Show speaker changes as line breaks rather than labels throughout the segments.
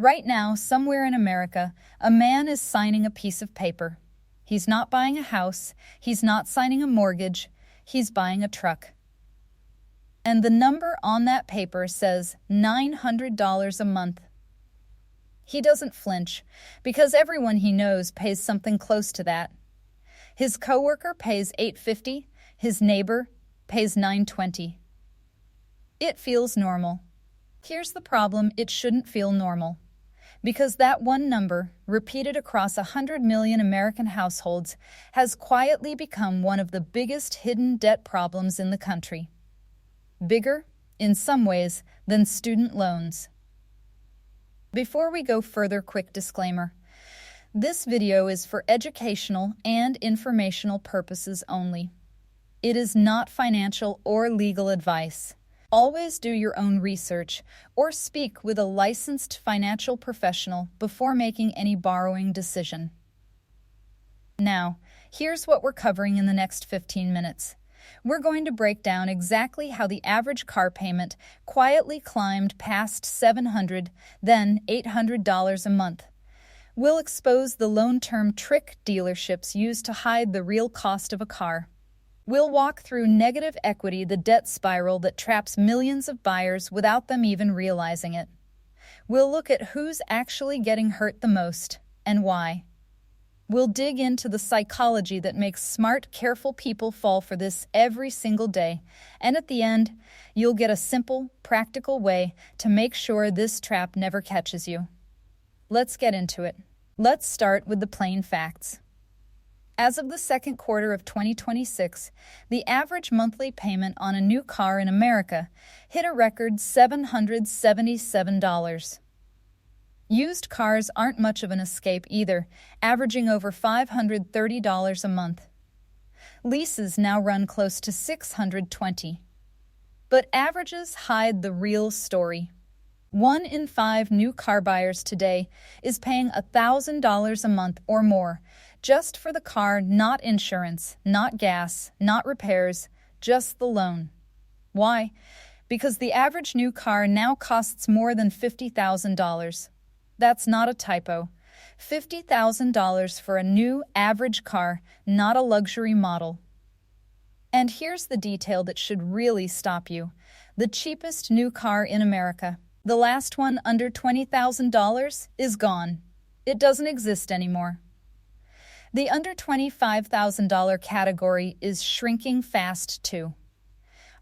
Right now, somewhere in America, a man is signing a piece of paper. He's not buying a house, he's not signing a mortgage, he's buying a truck. And the number on that paper says $900 a month. He doesn't flinch, because everyone he knows pays something close to that. His coworker pays $850, his neighbor pays $920. It feels normal. Here's the problem: it shouldn't feel normal. Because that one number, repeated across 100 million American households, has quietly become one of the biggest hidden debt problems in the country. Bigger, in some ways, than student loans. Before we go further, quick disclaimer. This video is for educational and informational purposes only. It is not financial or legal advice. Always do your own research or speak with a licensed financial professional before making any borrowing decision. Now, here's what we're covering in the next 15 minutes. We're going to break down exactly how the average car payment quietly climbed past $700, then $800 a month. We'll expose the loan-term trick dealerships use to hide the real cost of a car. We'll walk through negative equity, the debt spiral that traps millions of buyers without them even realizing it. We'll look at who's actually getting hurt the most and why. We'll dig into the psychology that makes smart, careful people fall for this every single day. And at the end, you'll get a simple, practical way to make sure this trap never catches you. Let's get into it. Let's start with the plain facts. As of the second quarter of 2026, the average monthly payment on a new car in America hit a record $777. Used cars aren't much of an escape either, averaging over $530 a month. Leases now run close to $620. But averages hide the real story. 1 in 5 new car buyers today is paying $1,000 a month or more just for the car, not insurance, not gas, not repairs, just the loan. Why? Because the average new car now costs more than $50,000. That's not a typo. $50,000 for a new average car, not a luxury model. And here's the detail that should really stop you. The cheapest new car in America, the last one under $20,000, is gone. It doesn't exist anymore. The under $25,000 category is shrinking fast too.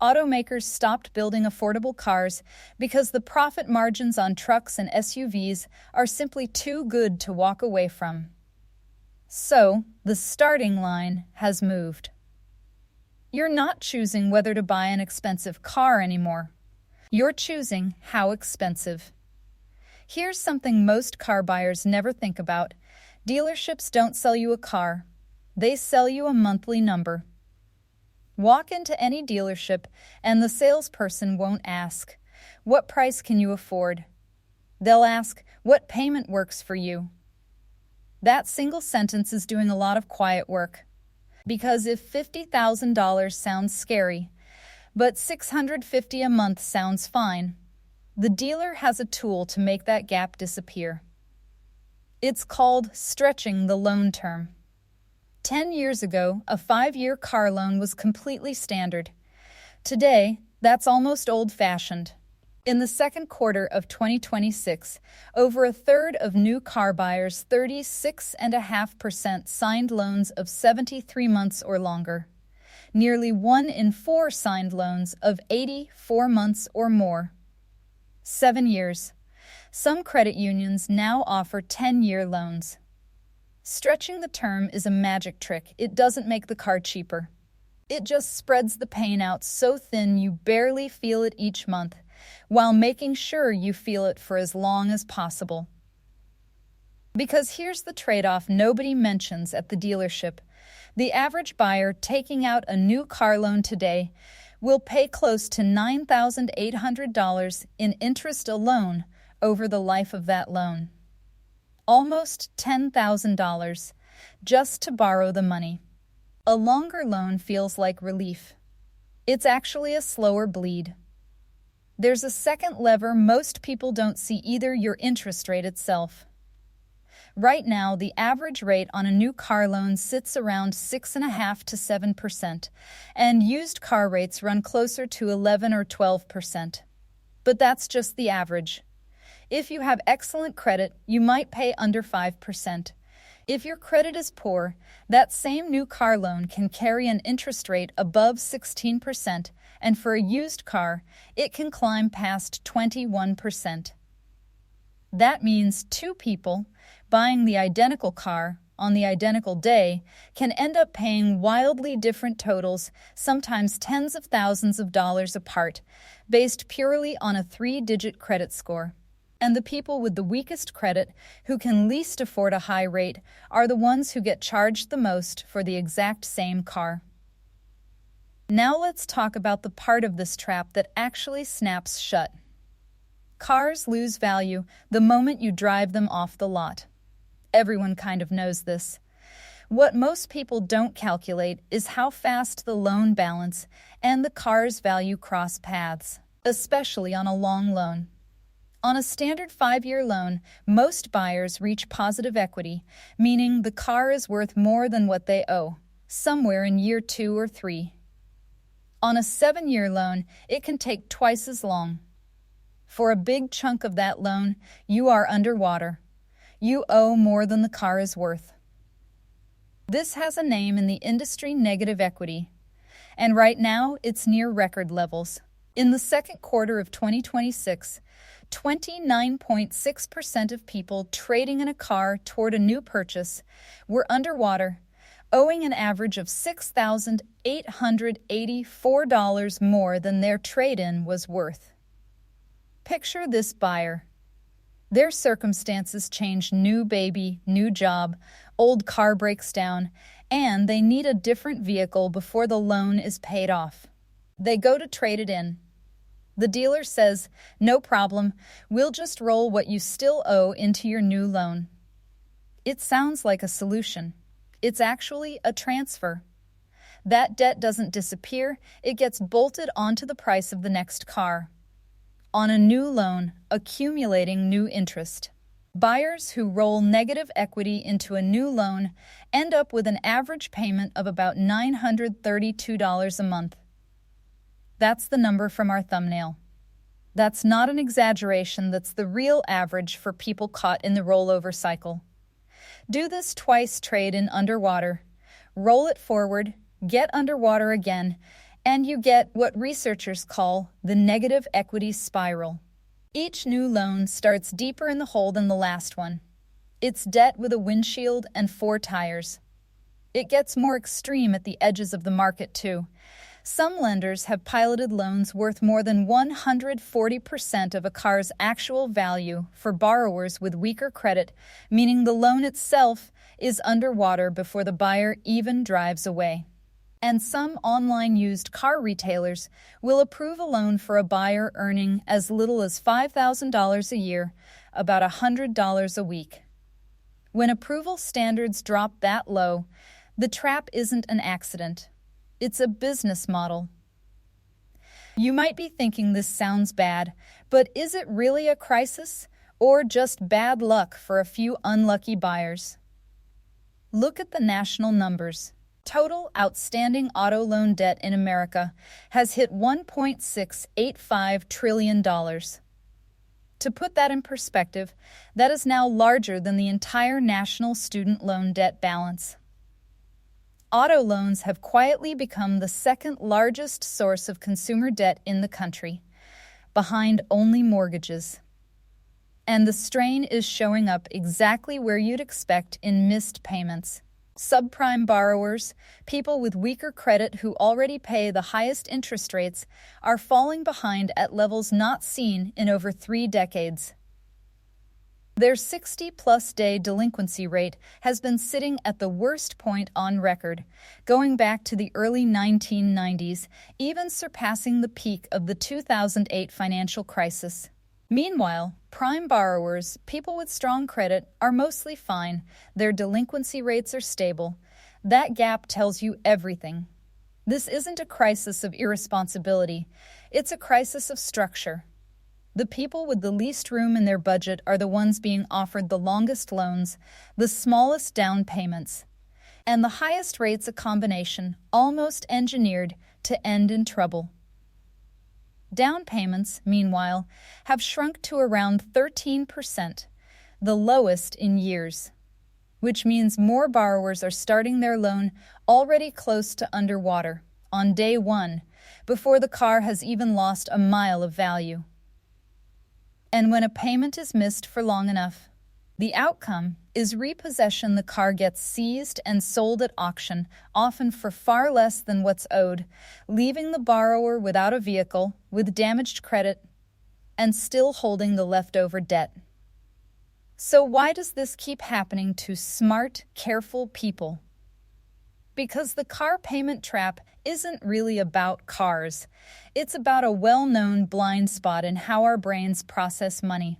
Automakers stopped building affordable cars because the profit margins on trucks and SUVs are simply too good to walk away from. So, the starting line has moved. You're not choosing whether to buy an expensive car anymore. You're choosing how expensive. Here's something most car buyers never think about. Dealerships don't sell you a car. They sell you a monthly number. Walk into any dealership and the salesperson won't ask, "What price can you afford?" They'll ask, "What payment works for you?" That single sentence is doing a lot of quiet work. Because if $50,000 sounds scary, but $650 a month sounds fine, the dealer has a tool to make that gap disappear. It's called stretching the loan term. 10 years ago, a 5-year car loan was completely standard. Today, that's almost old-fashioned. In the second quarter of 2026, over a third of new car buyers, 36.5%, signed loans of 73 months or longer. Nearly 1 in 4 signed loans of 84 months or more. 7 years. Some credit unions now offer 10-year loans. Stretching the term is a magic trick. It doesn't make the car cheaper. It just spreads the pain out so thin you barely feel it each month, while making sure you feel it for as long as possible. Because here's the trade-off nobody mentions at the dealership. The average buyer taking out a new car loan today will pay close to $9,800 in interest alone over the life of that loan. Almost $10,000 just to borrow the money. A longer loan feels like relief. It's actually a slower bleed. There's a second lever most people don't see either: your interest rate itself. Right now, the average rate on a new car loan sits around 6.5% to 7%, and used car rates run closer to 11 or 12%. But that's just the average. If you have excellent credit, you might pay under 5%. If your credit is poor, that same new car loan can carry an interest rate above 16%, and for a used car, it can climb past 21%. That means two people buying the identical car on the identical day can end up paying wildly different totals, sometimes tens of thousands of dollars apart, based purely on a 3-digit credit score. And the people with the weakest credit, who can least afford a high rate, are the ones who get charged the most for the exact same car. Now let's talk about the part of this trap that actually snaps shut. Cars lose value the moment you drive them off the lot. Everyone kind of knows this. What most people don't calculate is how fast the loan balance and the car's value cross paths, especially on a long loan. On a standard 5-year loan, most buyers reach positive equity, meaning the car is worth more than what they owe, somewhere in year 2 or 3. On a 7-year loan, it can take twice as long. For a big chunk of that loan, you are underwater. You owe more than the car is worth. This has a name in the industry: negative equity. And right now, it's near record levels. In the second quarter of 2026, 29.6% of people trading in a car toward a new purchase were underwater, owing an average of $6,884 more than their trade-in was worth. Picture this buyer. Their circumstances change: new baby, new job, old car breaks down, and they need a different vehicle before the loan is paid off. They go to trade it in. The dealer says, "No problem, we'll just roll what you still owe into your new loan." It sounds like a solution. It's actually a transfer. That debt doesn't disappear, it gets bolted onto the price of the next car. On a new loan, accumulating new interest. Buyers who roll negative equity into a new loan end up with an average payment of about $932 a month. That's the number from our thumbnail. That's not an exaggeration, that's the real average for people caught in the rollover cycle. Do this twice: trade in underwater, roll it forward, get underwater again, and you get what researchers call the negative equity spiral. Each new loan starts deeper in the hole than the last one. It's debt with a windshield and 4 tires. It gets more extreme at the edges of the market, too. Some lenders have piloted loans worth more than 140% of a car's actual value for borrowers with weaker credit, meaning the loan itself is underwater before the buyer even drives away. And some online used car retailers will approve a loan for a buyer earning as little as $5,000 a year, about $100 a week. When approval standards drop that low, the trap isn't an accident. It's a business model. You might be thinking this sounds bad, but is it really a crisis, or just bad luck for a few unlucky buyers? Look at the national numbers. Total outstanding auto loan debt in America has hit $1.685 trillion. To put that in perspective, that is now larger than the entire national student loan debt balance. Auto loans have quietly become the second largest source of consumer debt in the country, behind only mortgages. And the strain is showing up exactly where you'd expect: in missed payments. Subprime borrowers, people with weaker credit who already pay the highest interest rates, are falling behind at levels not seen in over 3 decades. Their 60-plus day delinquency rate has been sitting at the worst point on record, going back to the early 1990s, even surpassing the peak of the 2008 financial crisis. Meanwhile, prime borrowers, people with strong credit, are mostly fine. Their delinquency rates are stable. That gap tells you everything. This isn't a crisis of irresponsibility. It's a crisis of structure. The people with the least room in their budget are the ones being offered the longest loans, the smallest down payments, and the highest rates, a combination almost engineered to end in trouble. Down payments, meanwhile, have shrunk to around 13%, the lowest in years, which means more borrowers are starting their loan already close to underwater on day one, before the car has even lost a mile of value. And when a payment is missed for long enough, the outcome is repossession. The car gets seized and sold at auction, often for far less than what's owed, leaving the borrower without a vehicle, with damaged credit, and still holding the leftover debt. So why does this keep happening to smart, careful people? Because the car payment trap isn't really about cars. It's about a well-known blind spot in how our brains process money.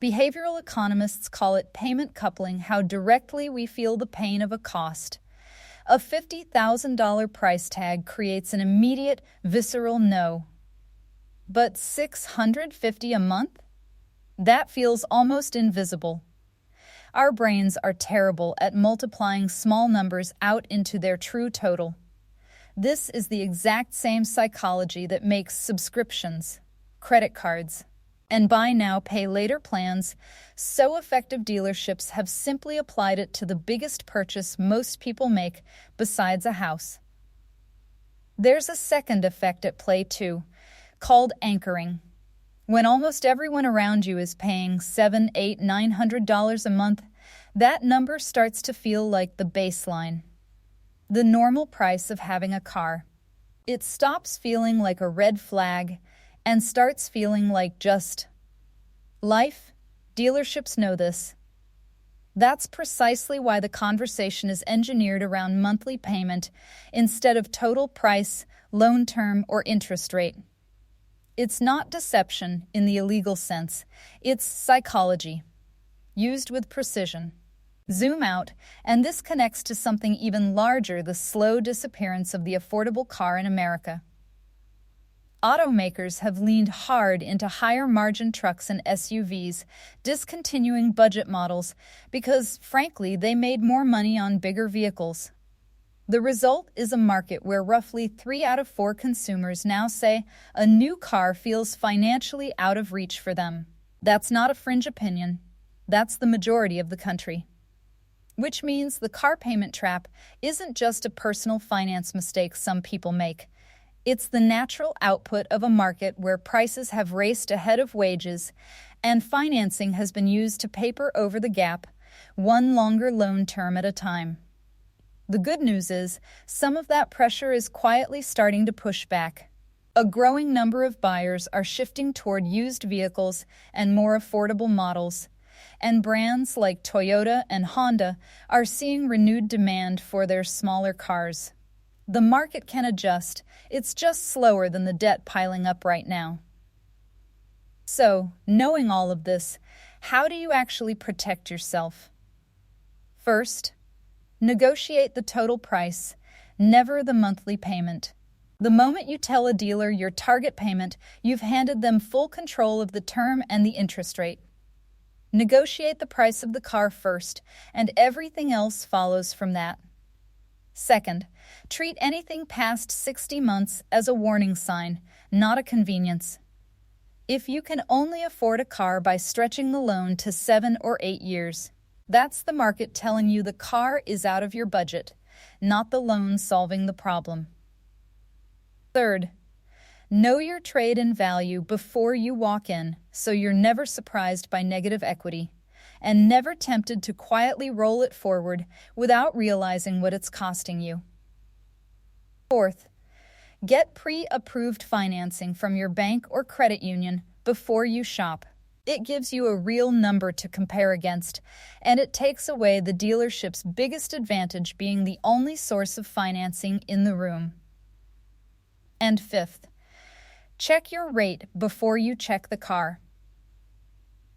Behavioral economists call it payment coupling, how directly we feel the pain of a cost. A $50,000 price tag creates an immediate, visceral no. But $650 a month? That feels almost invisible. Our brains are terrible at multiplying small numbers out into their true total. This is the exact same psychology that makes subscriptions, credit cards, and buy now, pay later plans so effective. Dealerships have simply applied it to the biggest purchase most people make besides a house. There's a second effect at play too, called anchoring. When almost everyone around you is paying $700, $800, $900 a month, that number starts to feel like the baseline, the normal price of having a car. It stops feeling like a red flag and starts feeling like just life. Dealerships know this. That's precisely why the conversation is engineered around monthly payment instead of total price, loan term, or interest rate. It's not deception in the illegal sense. It's psychology, used with precision. Zoom out, and this connects to something even larger: the slow disappearance of the affordable car in America. Automakers have leaned hard into higher-margin trucks and SUVs, discontinuing budget models because, frankly, they made more money on bigger vehicles. The result is a market where roughly 3 out of 4 consumers now say a new car feels financially out of reach for them. That's not a fringe opinion. That's the majority of the country. Which means the car payment trap isn't just a personal finance mistake some people make. It's the natural output of a market where prices have raced ahead of wages and financing has been used to paper over the gap, one longer loan term at a time. The good news is, some of that pressure is quietly starting to push back. A growing number of buyers are shifting toward used vehicles and more affordable models, and brands like Toyota and Honda are seeing renewed demand for their smaller cars. The market can adjust. It's just slower than the debt piling up right now. So, knowing all of this, how do you actually protect yourself? First, negotiate the total price, never the monthly payment. The moment you tell a dealer your target payment, you've handed them full control of the term and the interest rate. Negotiate the price of the car first, and everything else follows from that. Second, treat anything past 60 months as a warning sign, not a convenience. If you can only afford a car by stretching the loan to 7 or 8 years, that's the market telling you the car is out of your budget, not the loan solving the problem. Third, know your trade-in value before you walk in so you're never surprised by negative equity and never tempted to quietly roll it forward without realizing what it's costing you. Fourth, get pre-approved financing from your bank or credit union before you shop. It gives you a real number to compare against, and it takes away the dealership's biggest advantage, being the only source of financing in the room. And fifth, check your rate before you check the car.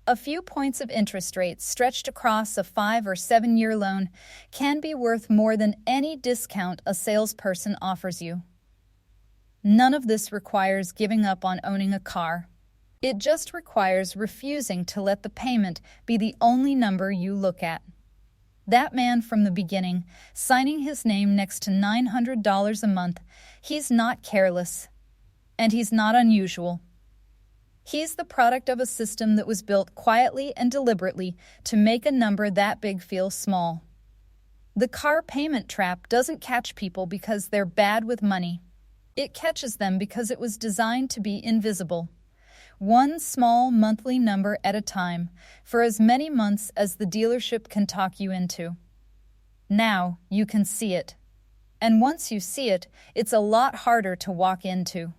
A few points of interest rates stretched across a 5 or 7 year loan can be worth more than any discount a salesperson offers you. None of this requires giving up on owning a car. It just requires refusing to let the payment be the only number you look at. That man from the beginning, signing his name next to $900 a month, he's not careless. And he's not unusual. He's the product of a system that was built quietly and deliberately to make a number that big feel small. The car payment trap doesn't catch people because they're bad with money. It catches them because it was designed to be invisible. One small monthly number at a time, for as many months as the dealership can talk you into. Now you can see it. And once you see it, it's a lot harder to walk into.